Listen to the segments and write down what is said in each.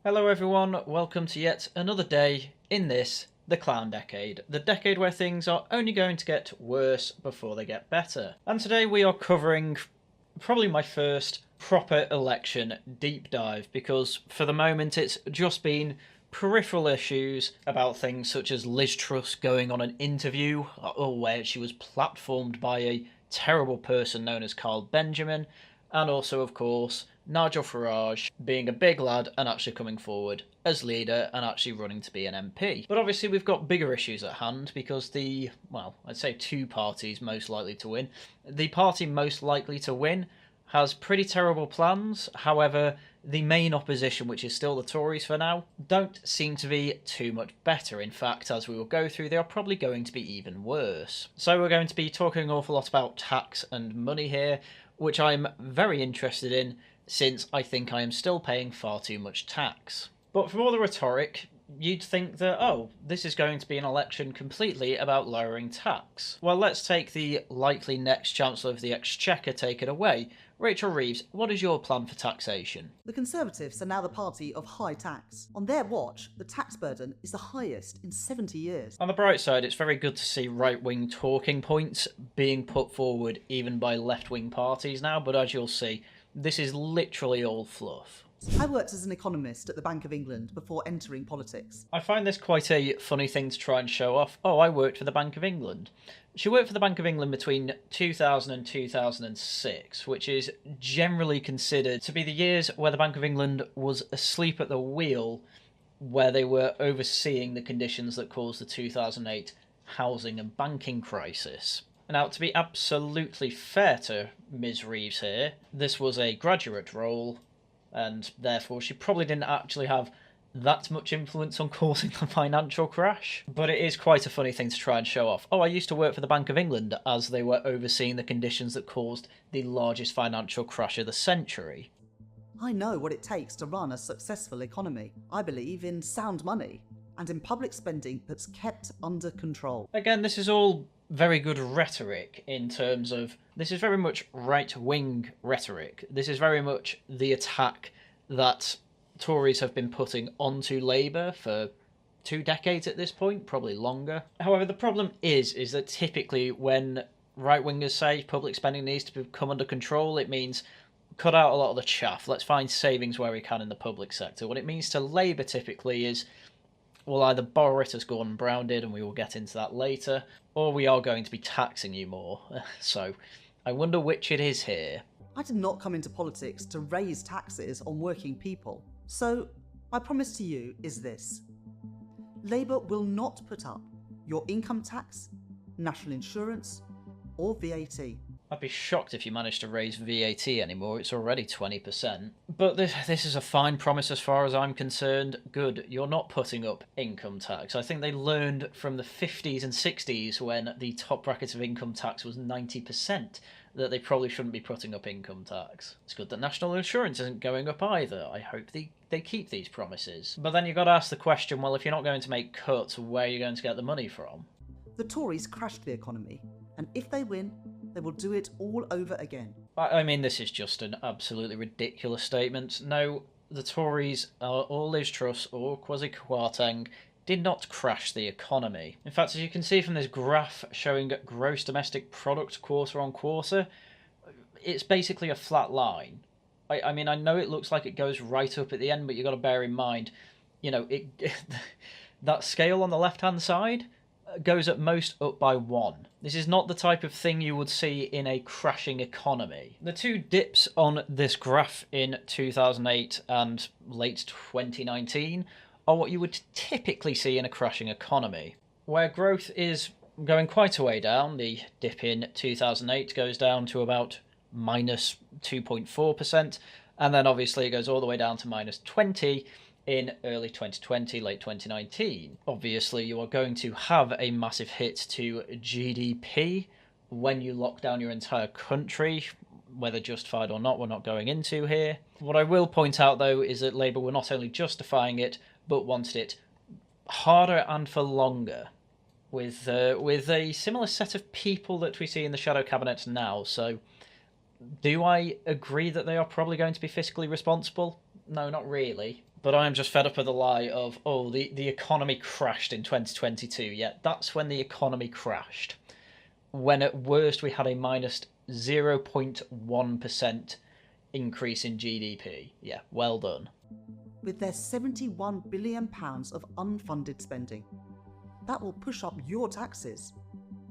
Hello everyone, welcome to yet another day in the clown decade. The decade where things are only going to get worse before they get better. And today we are covering probably my first proper election deep dive, because for the moment it's just been peripheral issues about things such as Liz Truss going on an interview, where she was platformed by a terrible person known as Carl Benjamin, and also, of course, Nigel Farage being a big lad and actually coming forward as leader and actually running to be an MP. But obviously we've got bigger issues at hand, because I'd say two parties most likely to win. The party most likely to win has pretty terrible plans. However, the main opposition, which is still the Tories for now, don't seem to be too much better. In fact, as we will go through, they are probably going to be even worse. So we're going to be talking an awful lot about tax and money here, which I'm very interested in, since I think I am still paying far too much tax. But from all the rhetoric, you'd think that, oh, this is going to be an election completely about lowering tax. Well, let's take the likely next Chancellor of the Exchequer take it away. Rachel Reeves, what is your plan for taxation? The Conservatives are now the party of high tax. On their watch, the tax burden is the highest in 70 years. On the bright side, it's very good to see right-wing talking points being put forward even by left-wing parties now, but as you'll see, this is literally all fluff. I worked as an economist at the Bank of England before entering politics. I find this quite a funny thing to try and show off. Oh, I worked for the Bank of England. She worked for the Bank of England between 2000 and 2006, which is generally considered to be the years where the Bank of England was asleep at the wheel, where they were overseeing the conditions that caused the 2008 housing and banking crisis. Now, to be absolutely fair to Ms. Reeves here, this was a graduate role, and therefore she probably didn't actually have that much influence on causing the financial crash. But it is quite a funny thing to try and show off. Oh, I used to work for the Bank of England as they were overseeing the conditions that caused the largest financial crash of the century. I know what it takes to run a successful economy. I believe in sound money and in public spending that's kept under control. Again, this is all very good rhetoric in terms of, this is very much right-wing rhetoric. This is very much the attack that Tories have been putting onto Labour for 2 decades at this point, probably longer. However, the problem is that typically when right-wingers say public spending needs to come under control, it means cut out a lot of the chaff. Let's find savings where we can in the public sector. What it means to Labour typically is, we'll either borrow it as Gordon Brown did, and we will get into that later, or we are going to be taxing you more. So I wonder which it is here. I did not come into politics to raise taxes on working people. So my promise to you is this. Labour will not put up your income tax, national insurance, or VAT. I'd be shocked if you managed to raise VAT anymore. It's already 20%. But this is a fine promise as far as I'm concerned. Good, you're not putting up income tax. I think they learned from the 50s and 60s, when the top bracket of income tax was 90%, that they probably shouldn't be putting up income tax. It's good that national insurance isn't going up either. I hope they keep these promises. But then you've got to ask the question, well, if you're not going to make cuts, where are you going to get the money from? The Tories crashed the economy, and if they win, they will do it all over again. I mean, this is just an absolutely ridiculous statement. No, the Tories, or Liz Truss, or Kwasi Kwarteng did not crash the economy. In fact, as you can see from this graph showing gross domestic product quarter on quarter, it's basically a flat line. I mean, I know it looks like it goes right up at the end, but you've got to bear in mind, you know, that scale on the left-hand side goes at most up by 1. This is not the type of thing you would see in a crashing economy. The two dips on this graph in 2008 and late 2019 are what you would typically see in a crashing economy, where growth is going quite a way down. The dip in 2008 goes down to about minus 2.4%, and then obviously it goes all the way down to minus 20 in early 2020, late 2019. Obviously, you are going to have a massive hit to GDP when you lock down your entire country, whether justified or not, we're not going into here. What I will point out, though, is that Labour were not only justifying it, but wanted it harder and for longer, with a similar set of people that we see in the shadow cabinet now. So do I agree that they are probably going to be fiscally responsible? no, not really. But I'm just fed up with the lie of, oh, the economy crashed in 2022. Yeah, that's when the economy crashed. When at worst we had a minus 0.1% increase in GDP. Yeah, well done. With their £71 billion of unfunded spending, that will push up your taxes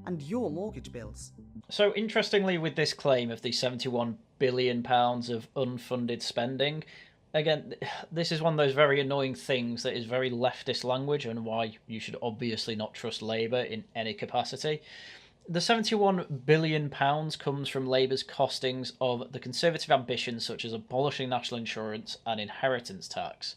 and your mortgage bills. So, interestingly, with this claim of the £71 billion of unfunded spending, again, this is one of those very annoying things that is very leftist language and why you should obviously not trust Labour in any capacity. The £71 billion comes from Labour's costings of the Conservative ambitions such as abolishing national insurance and inheritance tax.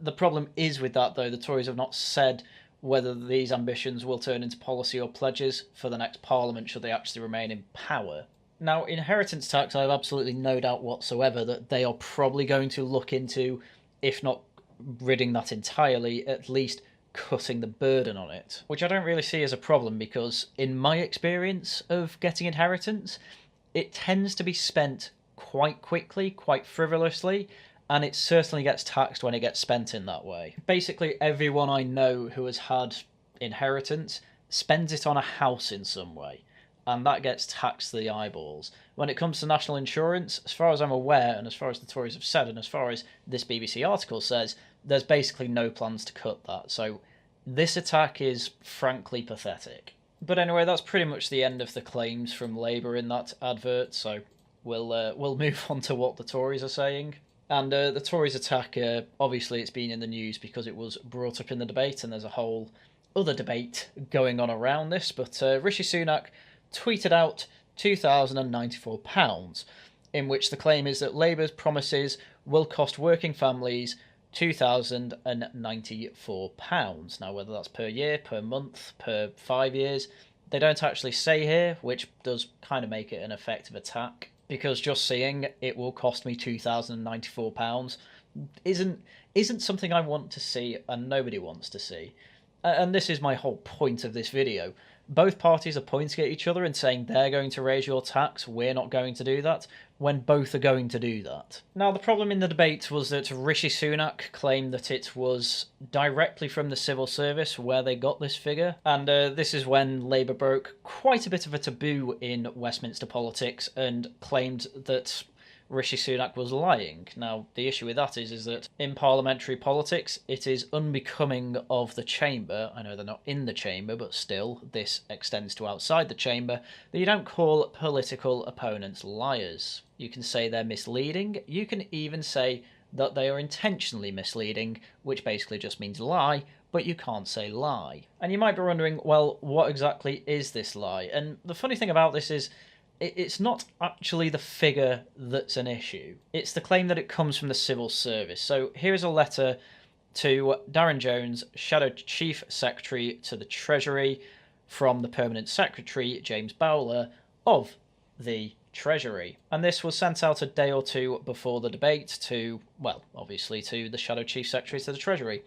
The problem is with that, though, the Tories have not said whether these ambitions will turn into policy or pledges for the next Parliament should they actually remain in power. Now, inheritance tax, I have absolutely no doubt whatsoever that they are probably going to look into, if not ridding that entirely, at least cutting the burden on it, which I don't really see as a problem because in my experience of getting inheritance, it tends to be spent quite quickly, quite frivolously, and it certainly gets taxed when it gets spent in that way. Basically, everyone I know who has had inheritance spends it on a house in some way, and that gets taxed to the eyeballs. When it comes to national insurance, as far as I'm aware, and as far as the Tories have said, and as far as this BBC article says, there's basically no plans to cut that. So this attack is frankly pathetic. But anyway, that's pretty much the end of the claims from Labour in that advert, so we'll move on to what the Tories are saying. And the Tories attack, obviously it's been in the news because it was brought up in the debate, and there's a whole other debate going on around this, but Rishi Sunak tweeted out £2,094, in which the claim is that Labour's promises will cost working families £2,094. Now, whether that's per year, per month, per 5 years, they don't actually say here, which does kind of make it an effective attack, because just saying it will cost me £2,094 isn't something I want to see, and nobody wants to see. And this is my whole point of this video. Both parties are pointing at each other and saying they're going to raise your tax, we're not going to do that, when both are going to do that. Now, the problem in the debate was that Rishi Sunak claimed that it was directly from the civil service where they got this figure, and this is when Labour broke quite a bit of a taboo in Westminster politics and claimed that Rishi Sunak was lying. Now, the issue with that is that in parliamentary politics, it is unbecoming of the chamber, I know they're not in the chamber, but still, this extends to outside the chamber, that you don't call political opponents liars. You can say they're misleading, you can even say that they are intentionally misleading, which basically just means lie, but you can't say lie. And you might be wondering, well, what exactly is this lie? And the funny thing about this is, it's not actually the figure that's an issue. It's the claim that it comes from the civil service. So here's a letter to Darren Jones, Shadow Chief Secretary to the Treasury, from the Permanent Secretary, James Bowler, of the Treasury. And this was sent out a day or two before the debate to, well, obviously to the Shadow Chief Secretary to the Treasury.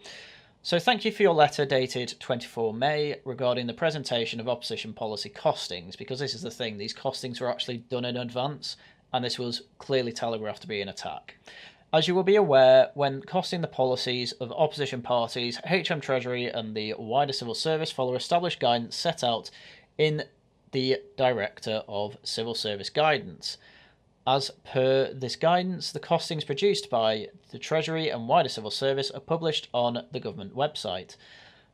So thank you for your letter dated 24 May regarding the presentation of opposition policy costings, because this is the thing, these costings were actually done in advance, and this was clearly telegraphed to be an attack. As you will be aware, when costing the policies of opposition parties, HM Treasury and the wider civil service follow established guidance set out in the Director of Civil Service Guidance. As per this guidance, the costings produced by the Treasury and wider civil service are published on the government website.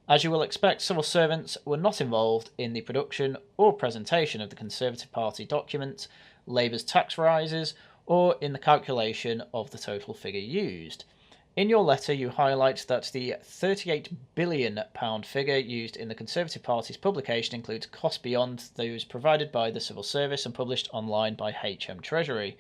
As you will expect, civil servants were not involved in the production or presentation of the Conservative Party document, Labour's tax rises, or in the calculation of the total figure used. In your letter, you highlight that the £38 billion figure used in the Conservative Party's publication includes costs beyond those provided by the civil service and published online by HM Treasury.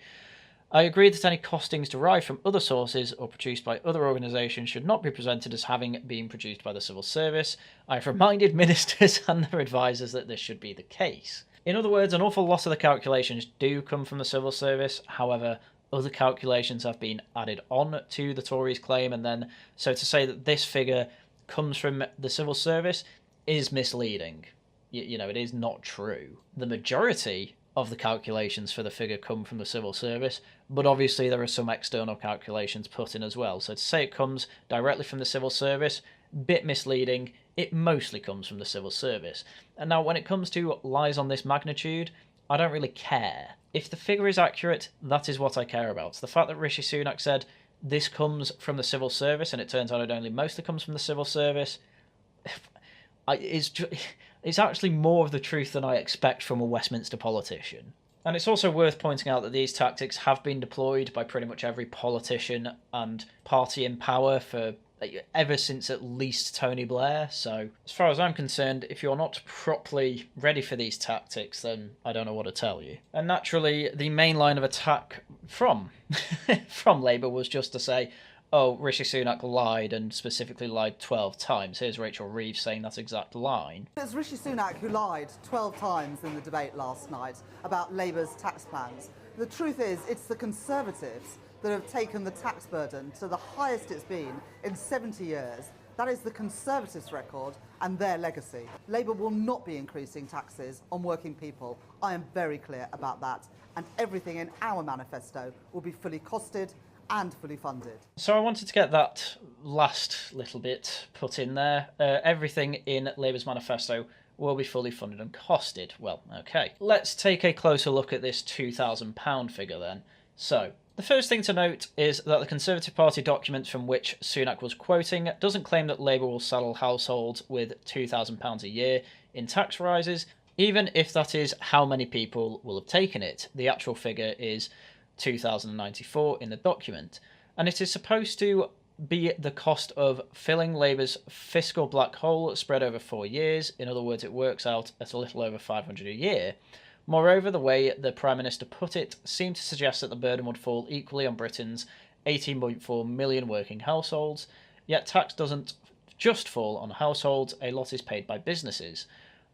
I agree that any costings derived from other sources or produced by other organisations should not be presented as having been produced by the civil service. I have reminded ministers and their advisers that this should be the case. In other words, an awful lot of the calculations do come from the civil service. However, other calculations have been added on to the Tories' claim, and then so to say that this figure comes from the civil service is misleading. You know, it is not true. The majority of the calculations for the figure come from the civil service, but obviously there are some external calculations put in as well. So to say it comes directly from the civil service, bit misleading. It mostly comes from the civil service. And now when it comes to lies on this magnitude, I don't really care. If the figure is accurate, that is what I care about. The fact that Rishi Sunak said this comes from the civil service, and it turns out it only mostly comes from the civil service, it's actually more of the truth than I expect from a Westminster politician. And it's also worth pointing out that these tactics have been deployed by pretty much every politician and party in power for ever since at least Tony Blair. So as far as I'm concerned, if you're not properly ready for these tactics, then I don't know what to tell you. And naturally, the main line of attack from Labour was just to say, oh, Rishi Sunak lied, and specifically lied 12 times. Here's Rachel Reeves saying that exact line. It's Rishi Sunak who lied 12 times in the debate last night about Labour's tax plans. The truth is, it's the Conservatives that have taken the tax burden to the highest it's been in 70 years. That is the Conservatives' record and their legacy. Labour will not be increasing taxes on working people. I am very clear about that. And everything in our manifesto will be fully costed and fully funded. So I wanted to get that last little bit put in there. Everything in Labour's manifesto will be fully funded and costed. Well, okay. Let's take a closer look at this £2,000 figure then. So, the first thing to note is that the Conservative Party document from which Sunak was quoting doesn't claim that Labour will saddle households with £2,000 a year in tax rises, even if that is how many people will have taken it. The actual figure is 2,094 in the document, and it is supposed to be the cost of filling Labour's fiscal black hole spread over 4 years. In other words, it works out at a little over 500 a year. Moreover, the way the Prime Minister put it seemed to suggest that the burden would fall equally on Britain's 18.4 million working households, yet tax doesn't just fall on households, a lot is paid by businesses.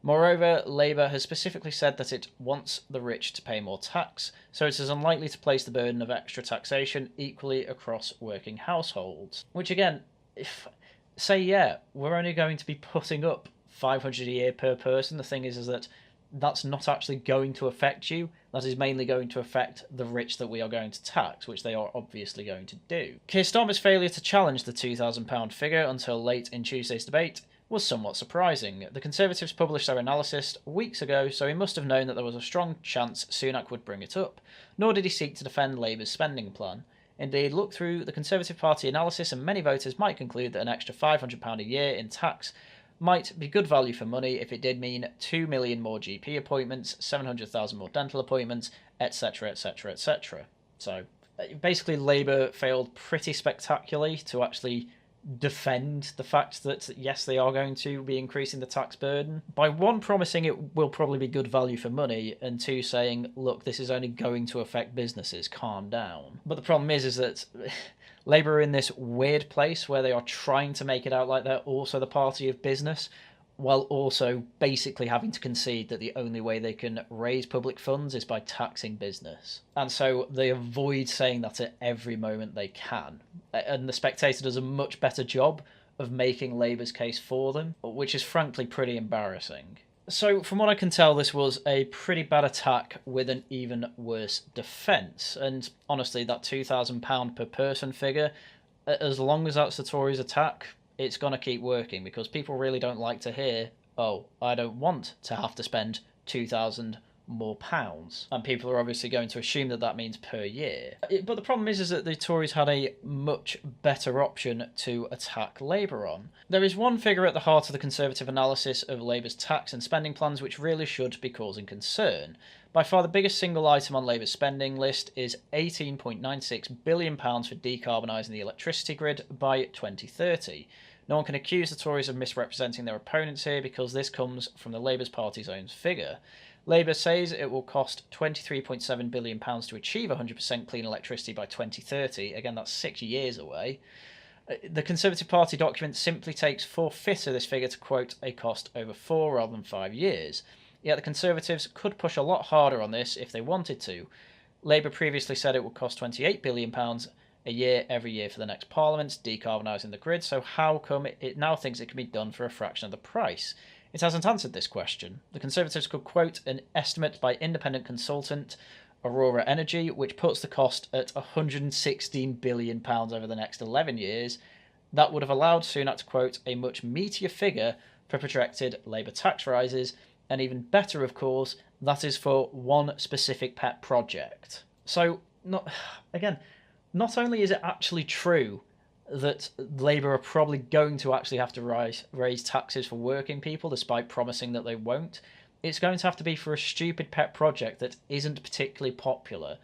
Moreover, Labour has specifically said that it wants the rich to pay more tax, so it is unlikely to place the burden of extra taxation equally across working households. Which again, we're only going to be putting up 500 a year per person. The thing is that that's not actually going to affect you. That is mainly going to affect the rich that we are going to tax, which they are obviously going to do. Keir Starmer's failure to challenge the £2,000 figure until late in Tuesday's debate was somewhat surprising. The Conservatives published their analysis weeks ago, so he must have known that there was a strong chance Sunak would bring it up, nor did he seek to defend Labour's spending plan. Indeed, look through the Conservative Party analysis and many voters might conclude that an extra £500 a year in tax might be good value for money if it did mean 2 million more GP appointments, 700,000 more dental appointments, etc, etc, etc. So, basically Labour failed pretty spectacularly to actually defend the fact that, yes, they are going to be increasing the tax burden, by one, promising it will probably be good value for money, and two, saying, look, this is only going to affect businesses, calm down. But the problem is that Labour are in this weird place where they are trying to make it out like they're also the party of business, while also basically having to concede that the only way they can raise public funds is by taxing business. And so they avoid saying that at every moment they can. And The Spectator does a much better job of making Labour's case for them, which is frankly pretty embarrassing. So from what I can tell, this was a pretty bad attack with an even worse defence. And honestly, that £2,000 per person figure, as long as that's the Tories' attack, it's going to keep working, because people really don't like to hear, oh, I don't want to have to spend £2,000 more pounds. And people are obviously going to assume that that means per year. But the problem is that the Tories had a much better option to attack Labour on. There is one figure at the heart of the Conservative analysis of Labour's tax and spending plans which really should be causing concern. By far the biggest single item on Labour's spending list is £18.96 billion for decarbonising the electricity grid by 2030. No one can accuse the Tories of misrepresenting their opponents here, because this comes from the Labour Party's own figure. Labour says it will cost £23.7 billion to achieve 100% clean electricity by 2030. Again, that's 6 years away. The Conservative Party document simply takes 4/5 of this figure to quote a cost over 4 rather than 5 years. Yet the Conservatives could push a lot harder on this if they wanted to. Labour previously said it would cost £28 billion a year every year for the next Parliament, decarbonising the grid, so how come it now thinks it can be done for a fraction of the price? It hasn't answered this question. The Conservatives could quote an estimate by independent consultant Aurora Energy, which puts the cost at £116 billion over the next 11 years. That would have allowed Sunak to quote a much meatier figure for projected Labour tax rises, and even better, of course, that is for one specific pet project. So, not only is it actually true that Labour are probably going to actually have to raise taxes for working people, despite promising that they won't, it's going to have to be for a stupid pet project that isn't particularly popular.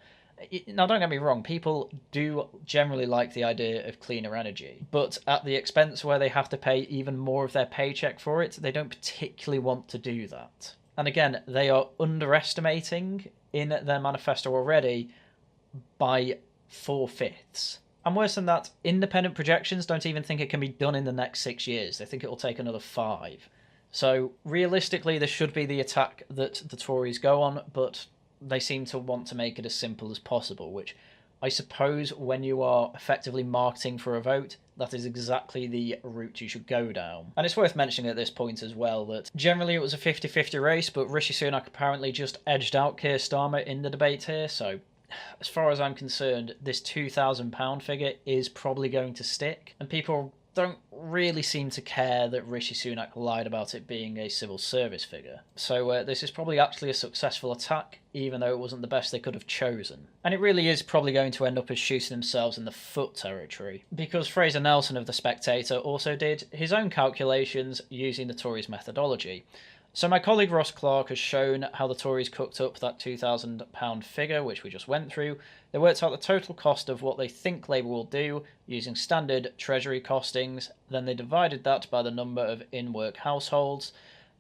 Now, don't get me wrong, people do generally like the idea of cleaner energy, but at the expense where they have to pay even more of their paycheck for it, they don't particularly want to do that. And again, they are underestimating in their manifesto already by 4/5. And worse than that, independent projections don't even think it can be done in the next 6 years. They think it will take another 5. So realistically, this should be the attack that the Tories go on, but they seem to want to make it as simple as possible, which I suppose when you are effectively marketing for a vote, that is exactly the route you should go down. And it's worth mentioning at this point as well that generally it was a 50-50 race, but Rishi Sunak apparently just edged out Keir Starmer in the debate here, so as far as I'm concerned, this £2,000 figure is probably going to stick, and people don't really seem to care that Rishi Sunak lied about it being a civil service figure. So this is probably actually a successful attack, even though it wasn't the best they could have chosen. And it really is probably going to end up as shooting themselves in the foot territory, because Fraser Nelson of The Spectator also did his own calculations using the Tories' methodology. So my colleague Ross Clark has shown how the Tories cooked up that £2,000 figure, which we just went through. They worked out the total cost of what they think Labour will do using standard Treasury costings. Then they divided that by the number of in-work households.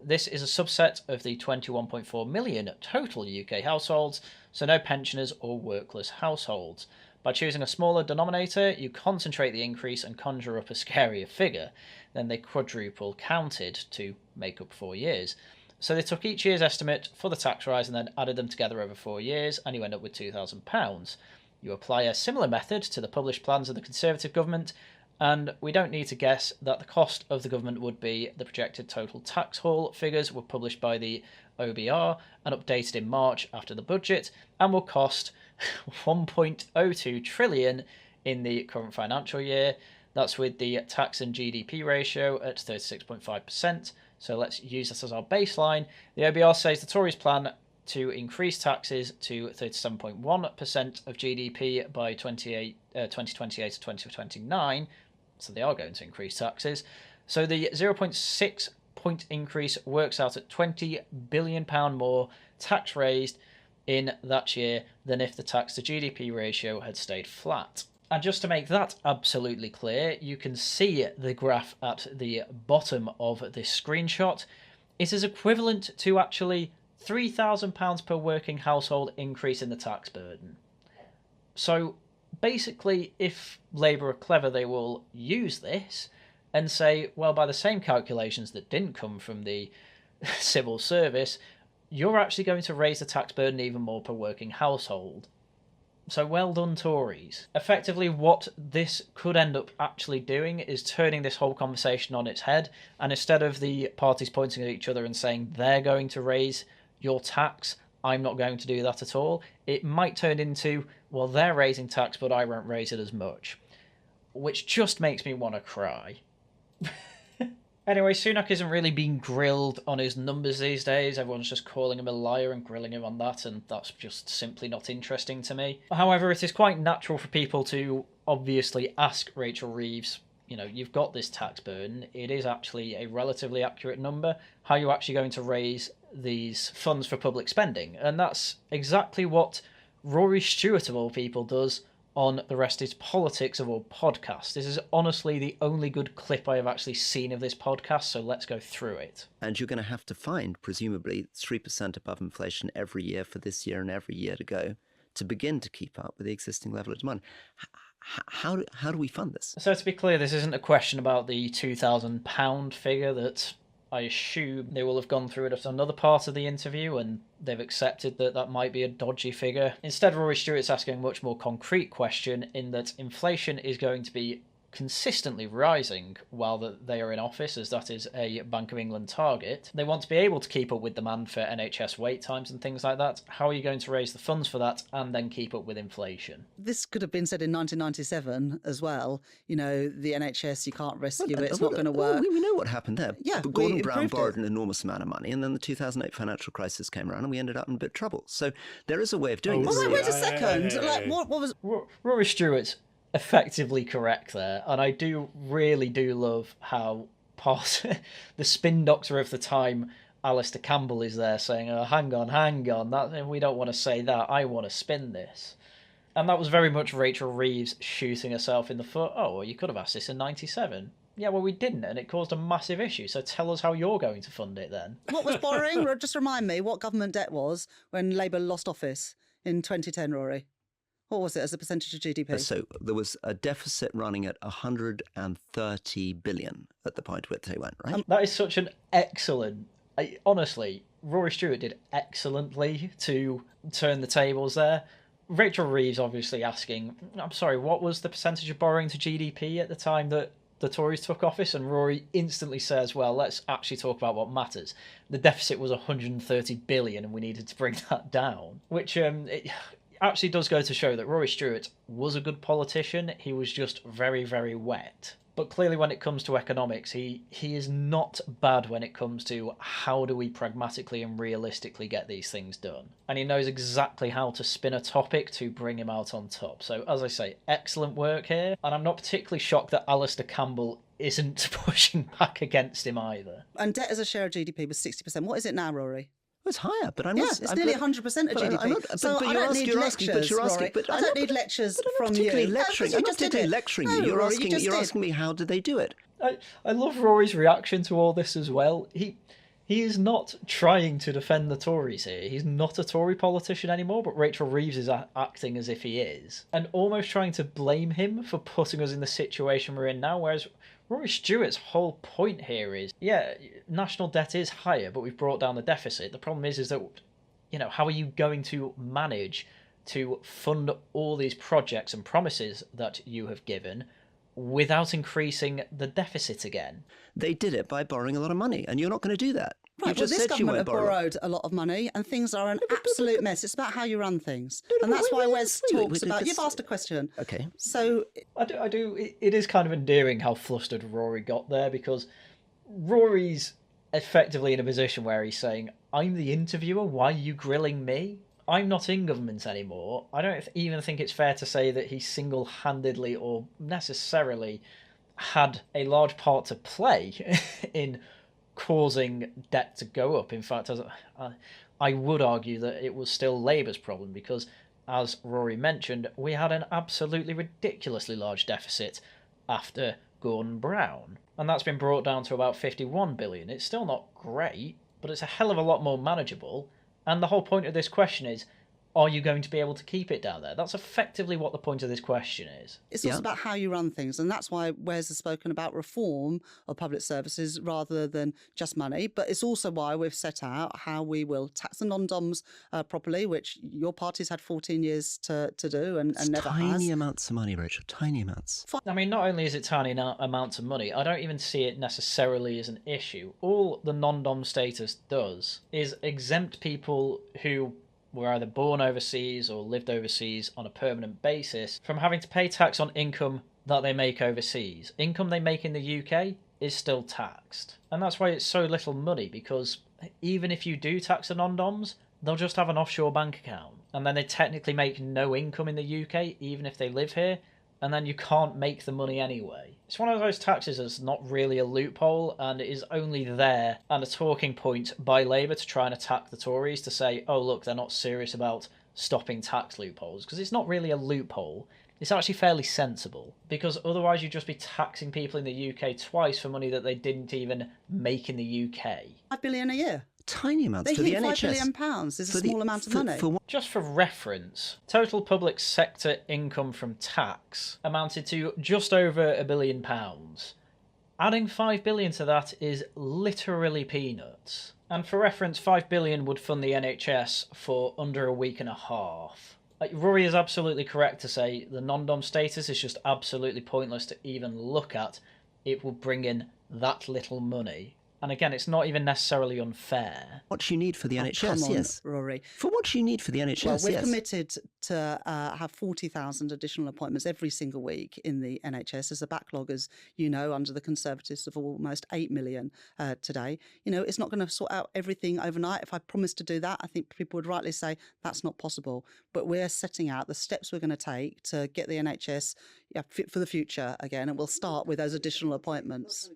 This is a subset of the 21.4 million total UK households, so no pensioners or workless households. By choosing a smaller denominator, you concentrate the increase and conjure up a scarier figure. Then they quadruple counted to make up 4 years. So they took each year's estimate for the tax rise and then added them together over 4 years, and you end up with £2,000. You apply a similar method to the published plans of the Conservative government, and we don't need to guess that the cost of the government would be the projected total tax haul figures were published by the OBR and updated in March after the budget, and will cost 1.02 trillion in the current financial year. That's with the tax and GDP ratio at 36.5%. So let's use this as our baseline. The OBR says the Tories plan to increase taxes to 37.1% of GDP by 2028 to 2029. So they are going to increase taxes. So the 0.6 point increase works out at £20 billion more tax raised in that year than if the tax to GDP ratio had stayed flat. And just to make that absolutely clear, you can see the graph at the bottom of this screenshot. It is equivalent to actually £3,000 per working household increase in the tax burden. So basically, if Labour are clever, they will use this and say, well, by the same calculations that didn't come from the civil service, you're actually going to raise the tax burden even more per working household. So well done, Tories. Effectively, what this could end up actually doing is turning this whole conversation on its head, and instead of the parties pointing at each other and saying they're going to raise your tax, I'm not going to do that at all, it might turn into, well, they're raising tax, but I won't raise it as much. Which just makes me want to cry. Anyway, Sunak isn't really being grilled on his numbers these days. Everyone's just calling him a liar and grilling him on that, and that's just simply not interesting to me. However, it is quite natural for people to obviously ask Rachel Reeves, you know, you've got this tax burden, it is actually a relatively accurate number, how are you actually going to raise these funds for public spending? And that's exactly what Rory Stewart, of all people, does on The Rest is Politics of all podcasts. This is honestly the only good clip I have actually seen of this podcast, so let's go through it. And you're going to have to find, presumably, 3% above inflation every year for this year and every year to go to begin to keep up with the existing level of demand. How do we fund this? So to be clear, this isn't a question about the £2,000 figure that I assume they will have gone through it at another part of the interview and they've accepted that that might be a dodgy figure. Instead, Rory Stewart's asking a much more concrete question in that inflation is going to be consistently rising while they are in office, as that is a Bank of England target. They want to be able to keep up with demand for NHS wait times and things like that. How are you going to raise the funds for that and then keep up with inflation? This could have been said in 1997 as well. You know, the NHS, you can't rescue it, it's not going to work. We know what happened there. Yeah, but Gordon Brown borrowed an enormous amount of money, and then the 2008 financial crisis came around and we ended up in a bit of trouble. So there is a way of doing this. Oh, wait a second. Like, what was... Rory Stewart's effectively correct there, and I really do love how the spin doctor of the time, Alistair Campbell, is there saying, oh, hang on, that we don't want to say that, I want to spin this. And that was very much Rachel Reeves shooting herself in the foot. Oh, well, you could have asked this in 97. Yeah, well, we didn't, and it caused a massive issue, so tell us how you're going to fund it then. What was borrowing? Just remind me what government debt was when Labour lost office in 2010, Rory. What was it as a percentage of GDP? So there was a deficit running at 130 billion at the point where they went, right? That is such an excellent... honestly, Rory Stewart did excellently to turn the tables there. Rachel Reeves obviously asking, I'm sorry, what was the percentage of borrowing to GDP at the time that the Tories took office? And Rory instantly says, well, let's actually talk about what matters. The deficit was 130 billion and we needed to bring that down, which... it actually does go to show that Rory Stewart was a good politician. He was just very, very wet. But clearly when it comes to economics, he is not bad when it comes to how do we pragmatically and realistically get these things done. And he knows exactly how to spin a topic to bring him out on top. So, as I say, excellent work here. And I'm not particularly shocked that Alistair Campbell isn't pushing back against him either. And debt as a share of GDP was 60%. What is it now, Rory? It's higher, but I'm not... not... Yeah, it's nearly 100% of GDP. So I don't need lectures, Rory. I don't need lectures from you. I'm not particularly lecturing you. You're asking me how did they do it. I love Rory's reaction to all this as well. He is not trying to defend the Tories here. He's not a Tory politician anymore, but Rachel Reeves is acting as if he is. And almost trying to blame him for putting us in the situation we're in now, whereas... Rory Stewart's whole point here is, yeah, national debt is higher, but we've brought down the deficit. The problem is that, you know, how are you going to manage to fund all these projects and promises that you have given without increasing the deficit again? They did it by borrowing a lot of money, and you're not going to do that. Right, well, this government have borrowed a lot of money, and things are an absolute mess. It's about how you run things. And that's why Wes talks about... You've asked a question. Okay. So... I do. It is kind of endearing how flustered Rory got there, because Rory's effectively in a position where he's saying, I'm the interviewer, why are you grilling me? I'm not in government anymore. I don't even think it's fair to say that he single-handedly or necessarily had a large part to play in causing debt to go up. In fact, I would argue that it was still Labour's problem because, as Rory mentioned, we had an absolutely ridiculously large deficit after Gordon Brown. And that's been brought down to about 51 billion. It's still not great, but it's a hell of a lot more manageable. And the whole point of this question is, are you going to be able to keep it down there? That's effectively what the point of this question is. It's also about how you run things, and that's why Wes has spoken about reform of public services rather than just money. But it's also why we've set out how we will tax the non-doms properly, which your party's had 14 years to do and never has. Tiny amounts of money, Rachel, tiny amounts. I mean, not only is it tiny amounts of money, I don't even see it necessarily as an issue. All the non-dom status does is exempt people who were either born overseas or lived overseas on a permanent basis from having to pay tax on income that they make overseas. Income they make in the UK is still taxed. And that's why it's so little money, because even if you do tax the non-doms, they'll just have an offshore bank account. And then they technically make no income in the UK, even if they live here, and then you can't make the money anyway. It's one of those taxes that's not really a loophole, and it is only there and a talking point by Labour to try and attack the Tories to say, oh look, they're not serious about stopping tax loopholes, because it's not really a loophole. It's actually fairly sensible, because otherwise you'd just be taxing people in the UK twice for money that they didn't even make in the UK. $5 billion a year. Tiny amounts for the NHS. £5 billion is a small amount of money. Just for reference, total public sector income from tax amounted to just over £1 billion. Adding 5 billion to that is literally peanuts. And for reference, 5 billion would fund the NHS for under a week and a half. Rory is absolutely correct to say the non-dom status is just absolutely pointless to even look at. It will bring in that little money. And again, it's not even necessarily unfair. What you need for the NHS, Come on, yes. Rory. For what you need for the NHS, Well, we've yes. committed to have 40,000 additional appointments every single week in the NHS. There's a backlog, as you know, under the Conservatives of almost 8 million today. You know, it's not going to sort out everything overnight. If I promised to do that, I think people would rightly say that's not possible. But we're setting out the steps we're going to take to get the NHS fit for the future again, and we'll start with those additional appointments.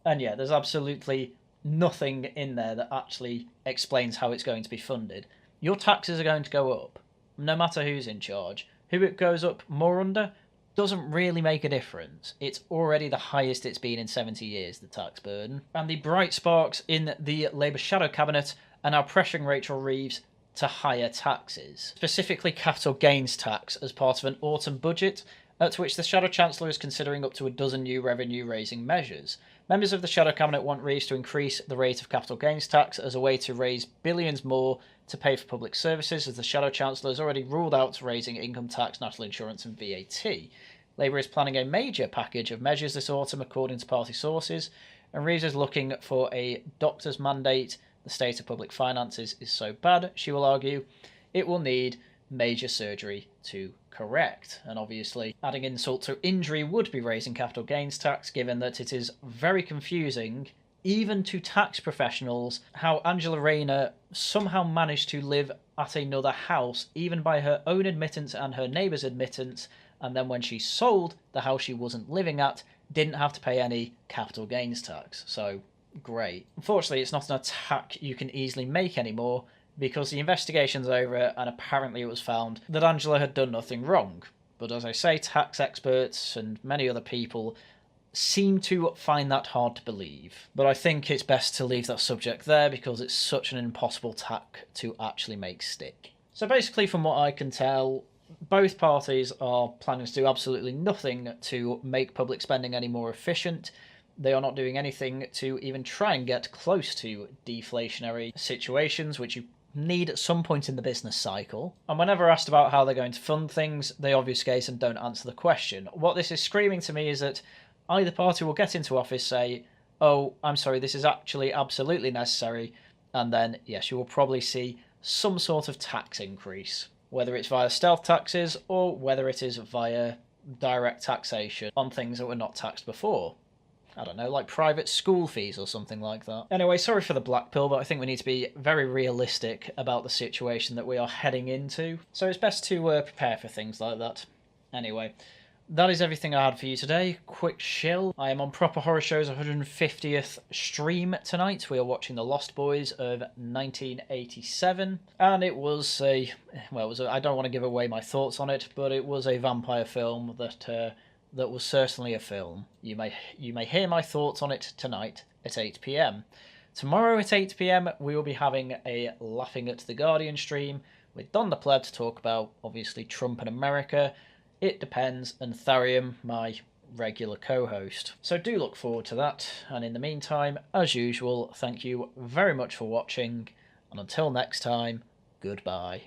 And yeah, there's absolutely nothing in there that actually explains how it's going to be funded. Your taxes are going to go up, no matter who's in charge. Who it goes up more under doesn't really make a difference. It's already the highest it's been in 70 years, the tax burden. And the bright sparks in the Labour shadow cabinet are now pressuring Rachel Reeves to higher taxes, specifically capital gains tax as part of an autumn budget, to which the Shadow Chancellor is considering up to a dozen new revenue-raising measures. Members of the Shadow Cabinet want Reeves to increase the rate of capital gains tax as a way to raise billions more to pay for public services, as the Shadow Chancellor has already ruled out raising income tax, national insurance and VAT. Labour is planning a major package of measures this autumn, according to party sources, and Reeves is looking for a doctor's mandate. The state of public finances is so bad, she will argue, it will need major surgery to correct. And obviously, adding insult to injury would be raising capital gains tax, given that it is very confusing, even to tax professionals, how Angela Rayner somehow managed to live at another house, even by her own admittance and her neighbour's admittance, and then when she sold the house she wasn't living at, didn't have to pay any capital gains tax. So, great. Unfortunately, it's not an attack you can easily make anymore, because the investigation's over and apparently it was found that Angela had done nothing wrong. But as I say, tax experts and many other people seem to find that hard to believe. But I think it's best to leave that subject there because it's such an impossible tack to actually make stick. So basically, from what I can tell, both parties are planning to do absolutely nothing to make public spending any more efficient. They are not doing anything to even try and get close to deflationary situations, which you need at some point in the business cycle. And whenever asked about how they're going to fund things, they obfuscate and don't answer the question. What this is screaming to me is that either party will get into office, say, oh, I'm sorry, this is actually absolutely necessary, and then, yes, you will probably see some sort of tax increase, whether it's via stealth taxes or whether it is via direct taxation on things that were not taxed before. I don't know, like private school fees or something like that. Anyway, sorry for the black pill, but I think we need to be very realistic about the situation that we are heading into. So it's best to prepare for things like that. Anyway, that is everything I had for you today. Quick shill. I am on Proper Horror Show's 150th stream tonight. We are watching The Lost Boys of 1987. And it was a... I don't want to give away my thoughts on it, but it was a vampire film that was certainly a film. You may hear my thoughts on it tonight at 8 p.m. Tomorrow at 8 p.m. we will be having a Laughing at the Guardian stream with Don the Pleb to talk about, obviously, Trump and America, It Depends, and Tharium, my regular co-host. So do look forward to that, and in the meantime, as usual, thank you very much for watching, and until next time, goodbye.